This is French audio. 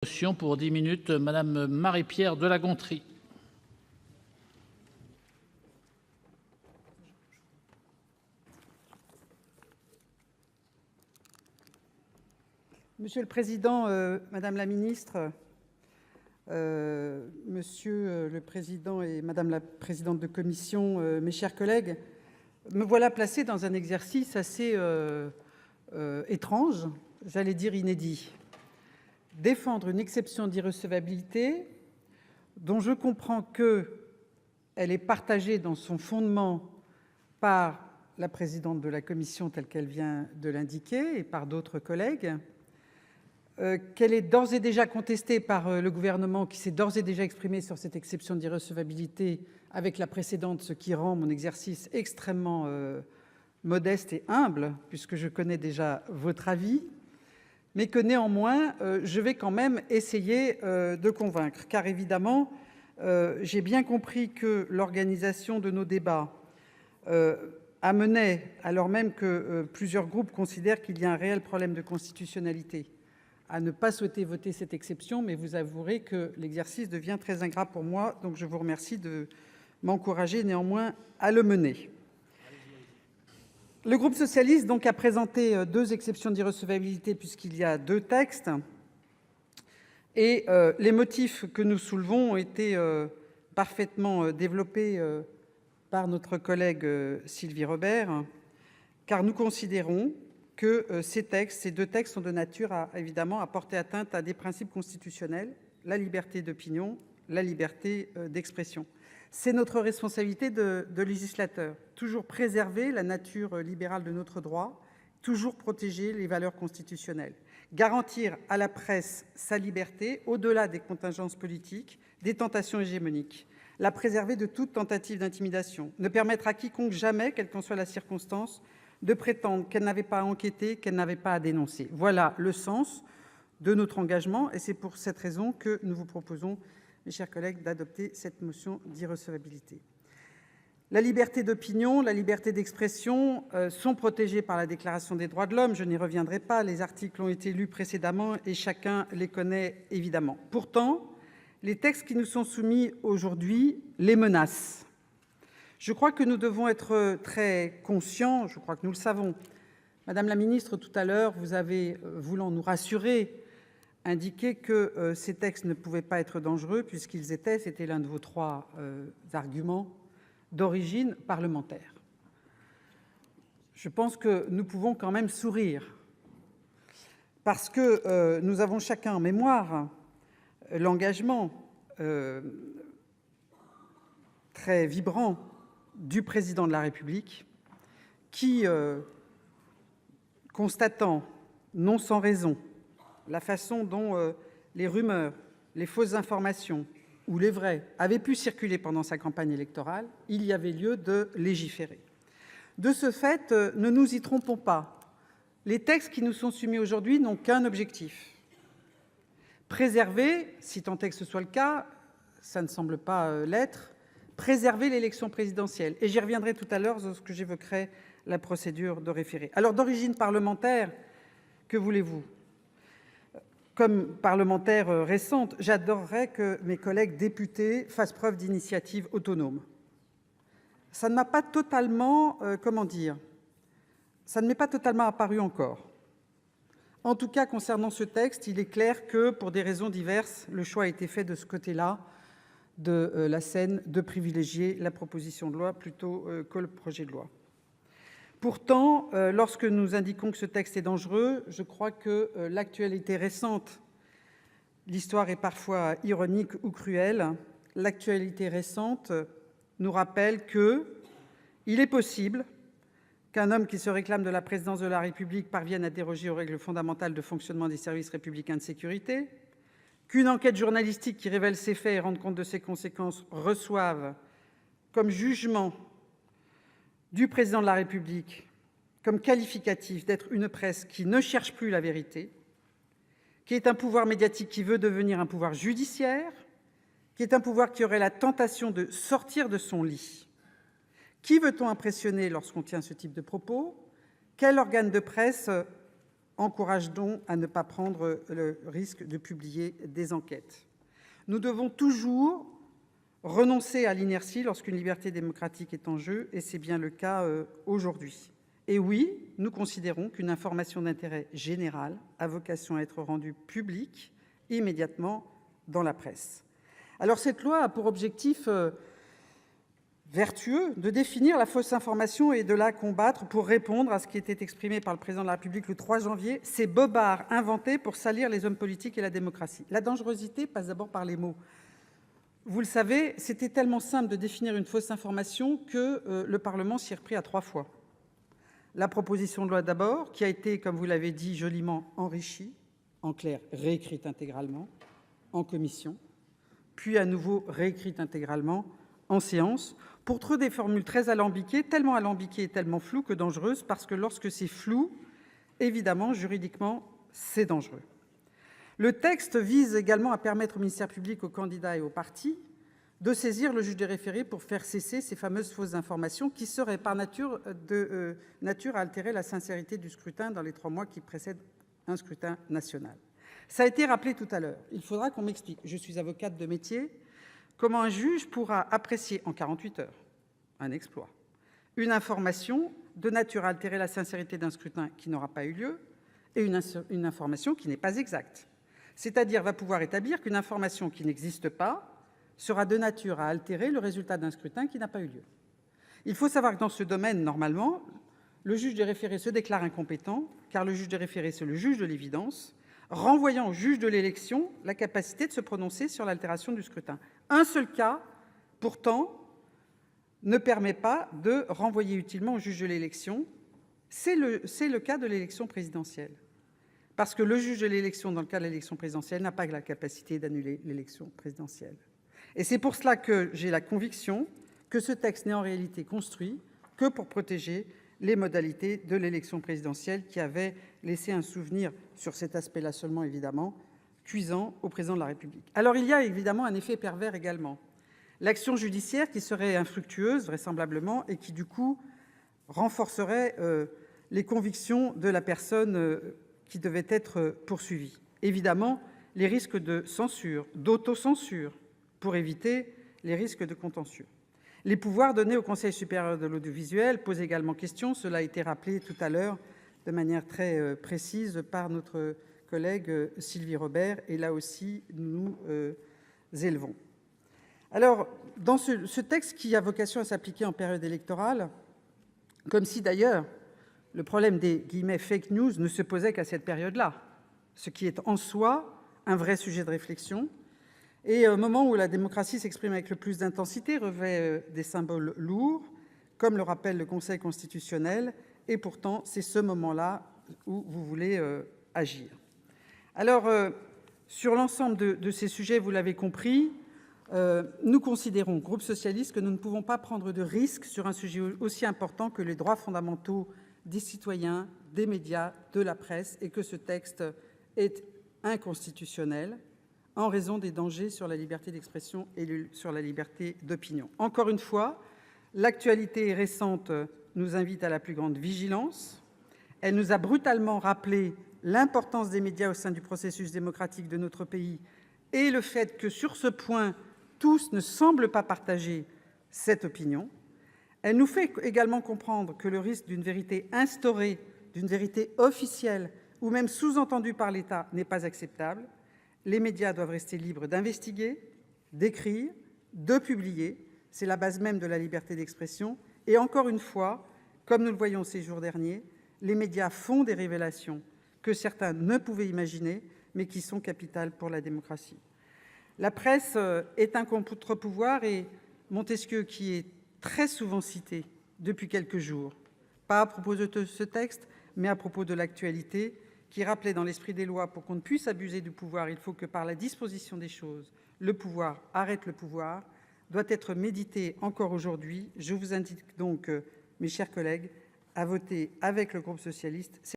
Motion pour 10 minutes, Madame Marie-Pierre de La Gontrie. Monsieur le Président, Madame la Ministre, Monsieur le Président et Madame la Présidente de Commission, mes chers collègues, me voilà placée dans un exercice assez étrange, j'allais dire inédit. Défendre une exception d'irrecevabilité dont je comprends qu'elle est partagée dans son fondement par la présidente de la Commission telle qu'elle vient de l'indiquer et par d'autres collègues, qu'elle est d'ores et déjà contestée par le gouvernement qui s'est d'ores et déjà exprimé sur cette exception d'irrecevabilité avec la précédente, ce qui rend mon exercice extrêmement modeste et humble puisque je connais déjà votre avis, mais que néanmoins, je vais quand même essayer de convaincre. Car évidemment, j'ai bien compris que l'organisation de nos débats amenait, alors même que plusieurs groupes considèrent qu'il y a un réel problème de constitutionnalité, à ne pas souhaiter voter cette exception, mais vous avouerez que l'exercice devient très ingrat pour moi, donc je vous remercie de m'encourager néanmoins à le mener. Le groupe socialiste donc a présenté deux exceptions d'irrecevabilité puisqu'il y a deux textes et les motifs que nous soulevons ont été parfaitement développés par notre collègue Sylvie Robert, car nous considérons que ces deux textes sont de nature à évidemment à porter atteinte à des principes constitutionnels, la liberté d'opinion, la liberté d'expression. C'est notre responsabilité de législateur, toujours préserver la nature libérale de notre droit, toujours protéger les valeurs constitutionnelles, garantir à la presse sa liberté au-delà des contingences politiques, des tentations hégémoniques, la préserver de toute tentative d'intimidation, ne permettre à quiconque jamais, quelle qu'en soit la circonstance, de prétendre qu'elle n'avait pas à enquêter, qu'elle n'avait pas à dénoncer. Voilà le sens de notre engagement et c'est pour cette raison que nous vous proposons, mes chers collègues, d'adopter cette motion d'irrecevabilité. La liberté d'opinion, la liberté d'expression sont protégées par la Déclaration des droits de l'homme. Je n'y reviendrai pas, les articles ont été lus précédemment et chacun les connaît évidemment. Pourtant, les textes qui nous sont soumis aujourd'hui les menacent. Je crois que nous devons être très conscients, je crois que nous le savons. Madame la ministre, tout à l'heure, vous avez, voulant nous rassurer, indiqué que ces textes ne pouvaient pas être dangereux puisqu'ils étaient, c'était l'un de vos trois arguments, d'origine parlementaire. Je pense que nous pouvons quand même sourire parce que nous avons chacun en mémoire l'engagement très vibrant du président de la République qui, constatant, non sans raison, la façon dont les rumeurs, les fausses informations ou les vraies avaient pu circuler pendant sa campagne électorale, il y avait lieu de légiférer. De ce fait, ne nous y trompons pas. Les textes qui nous sont soumis aujourd'hui n'ont qu'un objectif. Préserver, si tant est que ce soit le cas, ça ne semble pas l'être, préserver l'élection présidentielle. Et j'y reviendrai tout à l'heure lorsque j'évoquerai la procédure de référé. Alors, d'origine parlementaire, que voulez-vous ? Comme parlementaire récente, j'adorerais que mes collègues députés fassent preuve d'initiative autonome. Ça ne m'a pas totalement, ça ne m'est pas totalement apparu encore. En tout cas, concernant ce texte, il est clair que, pour des raisons diverses, le choix a été fait de ce côté-là de la scène de privilégier la proposition de loi plutôt que le projet de loi. Pourtant, lorsque nous indiquons que ce texte est dangereux, je crois que l'actualité récente, l'histoire est parfois ironique ou cruelle, l'actualité récente nous rappelle qu'il est possible qu'un homme qui se réclame de la présidence de la République parvienne à déroger aux règles fondamentales de fonctionnement des services républicains de sécurité, qu'une enquête journalistique qui révèle ces faits et rende compte de ses conséquences reçoive comme jugement du président de la République comme qualificatif d'être une presse qui ne cherche plus la vérité, qui est un pouvoir médiatique qui veut devenir un pouvoir judiciaire, qui est un pouvoir qui aurait la tentation de sortir de son lit. Qui veut-on impressionner lorsqu'on tient ce type de propos ? Quel organe de presse encourage-t-on à ne pas prendre le risque de publier des enquêtes. Nous devons toujours renoncer à l'inertie lorsqu'une liberté démocratique est en jeu, et c'est bien le cas aujourd'hui. Et oui, nous considérons qu'une information d'intérêt général a vocation à être rendue publique immédiatement dans la presse. Alors cette loi a pour objectif vertueux de définir la fausse information et de la combattre pour répondre à ce qui était exprimé par le Président de la République le 3 janvier, ces bobards inventés pour salir les hommes politiques et la démocratie. La dangerosité passe d'abord par les mots. Vous le savez, c'était tellement simple de définir une fausse information que le Parlement s'y est repris à 3 fois. La proposition de loi d'abord, qui a été, comme vous l'avez dit, joliment enrichie, en clair, réécrite intégralement, en commission, puis à nouveau réécrite intégralement en séance, pour trouver des formules très alambiquées et tellement floues que dangereuses, parce que lorsque c'est flou, évidemment, juridiquement, c'est dangereux. Le texte vise également à permettre au ministère public, aux candidats et aux partis de saisir le juge des référés pour faire cesser ces fameuses fausses informations qui seraient par nature à altérer la sincérité du scrutin dans les 3 mois qui précèdent un scrutin national. Ça a été rappelé tout à l'heure. Il faudra qu'on m'explique. Je suis avocate de métier. Comment un juge pourra apprécier en 48 heures, un exploit, une information de nature à altérer la sincérité d'un scrutin qui n'aura pas eu lieu et une information qui n'est pas exacte. C'est-à-dire va pouvoir établir qu'une information qui n'existe pas sera de nature à altérer le résultat d'un scrutin qui n'a pas eu lieu. Il faut savoir que dans ce domaine, normalement, le juge des référés se déclare incompétent, car le juge des référés, c'est le juge de l'évidence, renvoyant au juge de l'élection la capacité de se prononcer sur l'altération du scrutin. Un seul cas, pourtant, ne permet pas de renvoyer utilement au juge de l'élection, c'est le cas de l'élection présidentielle. Parce que le juge de l'élection, dans le cas de l'élection présidentielle, n'a pas la capacité d'annuler l'élection présidentielle. Et c'est pour cela que j'ai la conviction que ce texte n'est en réalité construit que pour protéger les modalités de l'élection présidentielle, qui avait laissé un souvenir, sur cet aspect-là seulement évidemment, cuisant au Président de la République. Alors il y a évidemment un effet pervers également. L'action judiciaire qui serait infructueuse, vraisemblablement, et qui du coup renforcerait les convictions de la personne qui devait être poursuivie. Évidemment, les risques de censure, d'autocensure, pour éviter les risques de contentieux. Les pouvoirs donnés au Conseil supérieur de l'audiovisuel posent également question. Cela a été rappelé tout à l'heure de manière très précise par notre collègue Sylvie Robert, et là aussi nous élevons. Alors, dans ce texte qui a vocation à s'appliquer en période électorale, comme si d'ailleurs le problème des « fake news » ne se posait qu'à cette période-là, ce qui est en soi un vrai sujet de réflexion, et au moment où la démocratie s'exprime avec le plus d'intensité, revêt des symboles lourds, comme le rappelle le Conseil constitutionnel, et pourtant c'est ce moment-là où vous voulez agir. Alors, sur l'ensemble de ces sujets, vous l'avez compris, nous considérons, groupe socialiste, que nous ne pouvons pas prendre de risques sur un sujet aussi important que les droits fondamentaux des citoyens, des médias, de la presse, et que ce texte est inconstitutionnel en raison des dangers sur la liberté d'expression et sur la liberté d'opinion. Encore une fois, l'actualité récente nous invite à la plus grande vigilance. Elle nous a brutalement rappelé l'importance des médias au sein du processus démocratique de notre pays et le fait que, sur ce point, tous ne semblent pas partager cette opinion. Elle nous fait également comprendre que le risque d'une vérité instaurée, d'une vérité officielle ou même sous-entendue par l'État n'est pas acceptable. Les médias doivent rester libres d'investiguer, d'écrire, de publier. C'est la base même de la liberté d'expression. Et encore une fois, comme nous le voyons ces jours derniers, les médias font des révélations que certains ne pouvaient imaginer, mais qui sont capitales pour la démocratie. La presse est un contre-pouvoir, et Montesquieu, qui est très souvent cité depuis quelques jours, pas à propos de ce texte, mais à propos de l'actualité, qui rappelait dans l'esprit des lois, pour qu'on ne puisse abuser du pouvoir, il faut que par la disposition des choses, le pouvoir arrête le pouvoir, doit être médité encore aujourd'hui. Je vous invite donc, mes chers collègues, à voter avec le groupe socialiste